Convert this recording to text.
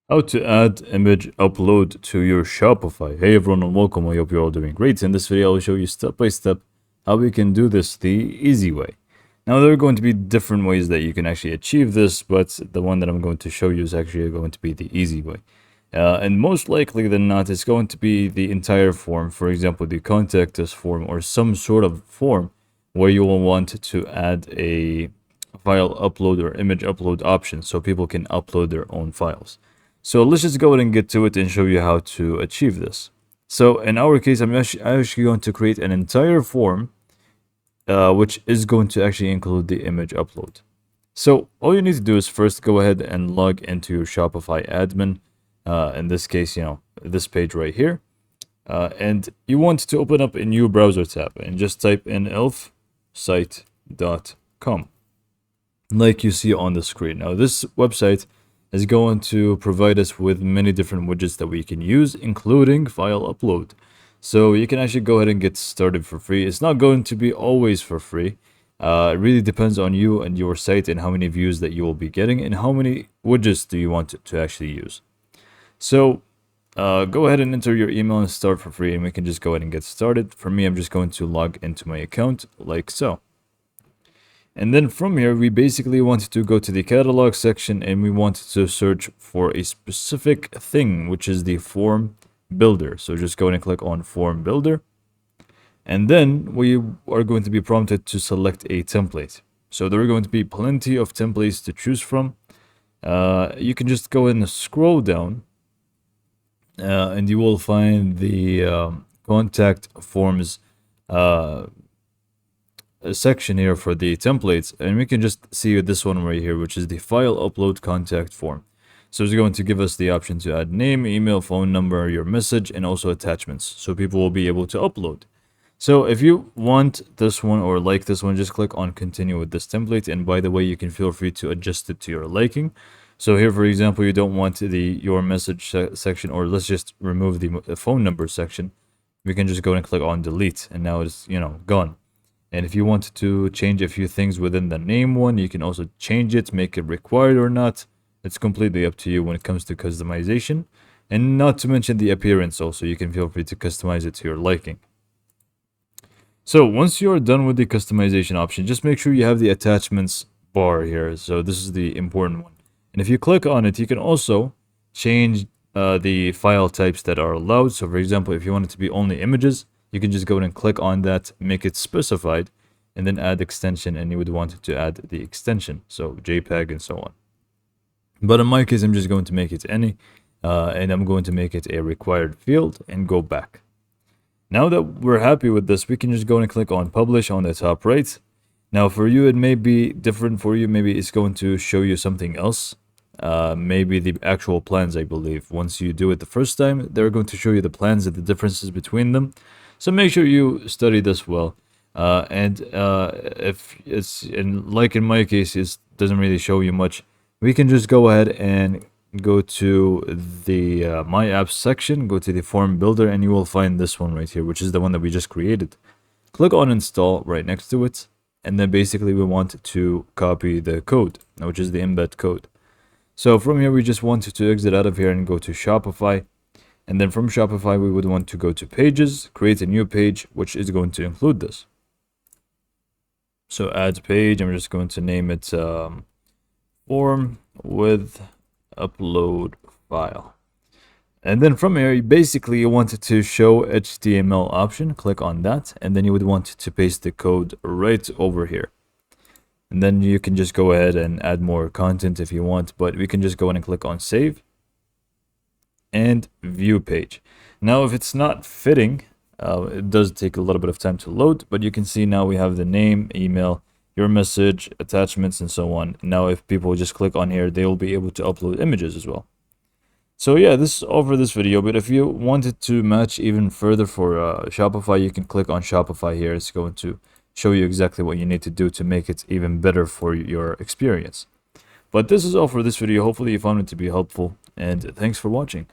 How to add image upload to your Shopify. Hey everyone and welcome. I hope you're all doing great. In this video, I'll show you step by step how we can do this the easy way. Now, there are going to be different ways that you can actually achieve this, but the one that I'm going to show you is actually going to be the easy way. And most likely than not, it's going to be the entire form. For example, the contact us form or some sort of form where you will want to add a file upload or image upload option so people can upload their own files. So let's just go ahead and get to it and show you how to achieve this. So in our case, I'm actually going to create an entire form, which is going to actually include the image upload. So all you need to do is first go ahead and log into your Shopify admin. In this case, this page right here. And you want to open up a new browser tab and just type in elfsite.com like you see on the screen. Now, this website is going to provide us with many different widgets that we can use, including file upload. So you can actually go ahead and get started for free. It's not going to be always for free. It really depends on you and your site and how many views that you will be getting and how many widgets do you want to actually use. So go ahead and enter your email and start for free, and we can just go ahead and get started. For me, I'm just going to log into my account like so. And then from here, we basically wanted to go to the catalog section and we wanted to search for a specific thing, which is the form builder. So just go ahead and click on form builder. And then we are going to be prompted to select a template. So there are going to be plenty of templates to choose from. You can just go ahead and scroll down and you will find the contact forms a section here for the templates, and we can just see this one right here, which is the file upload contact form. So it's going to give us the option to add name, email, phone number, your message, and also attachments, so people will be able to upload. So if you want this one or like this one, just click on continue with this template. And by the way, you can feel free to adjust it to your liking. So here, for example, you don't want the your message section, or let's just remove the phone number section. We can just go and click on delete, and now it's gone. And if you want to change a few things within the name one, you can also change it, make it required or not. It's completely up to you when it comes to customization. And not to mention the appearance also, you can feel free to customize it to your liking. So once you're done with the customization option, just make sure you have the attachments bar here. So this is the important one. And if you click on it, you can also change the file types that are allowed. So for example, if you want it to be only images, you can just go and click on that, make it specified, and then add extension, and you would want to add the extension, so JPEG and so on. But in my case, I'm just going to make it any, and I'm going to make it a required field and go back. Now that we're happy with this, we can just go and click on publish on the top right. Now for you, it may be different for you. Maybe it's going to show you something else. Maybe the actual plans, I believe. Once you do it the first time, they're going to show you the plans and the differences between them. So make sure you study this well. And if it's like in my case, it doesn't really show you much, we can just go ahead and go to the My Apps section, go to the form builder, and you will find this one right here, which is the one that we just created. Click on install right next to it. And then basically we want to copy the code, which is the embed code. So from here, we just want to exit out of here and go to Shopify. And then from Shopify, we would want to go to pages, create a new page, which is going to include this. So add page, I'm just going to name it form with upload file. And then from here, basically you want it to show HTML option, click on that. And then you would want to paste the code right over here. And then you can just go ahead and add more content if you want, but we can just go in and click on save and view page. Now, if it's not fitting, it does take a little bit of time to load, but you can see now we have the name, email, your message, attachments, and so on. Now, if people just click on here, they will be able to upload images as well. So yeah, this is all for this video, but if you wanted to match even further for Shopify, you can click on Shopify here. It's going to show you exactly what you need to do to make it even better for your experience. But this is all for this video. Hopefully you found it to be helpful, and thanks for watching.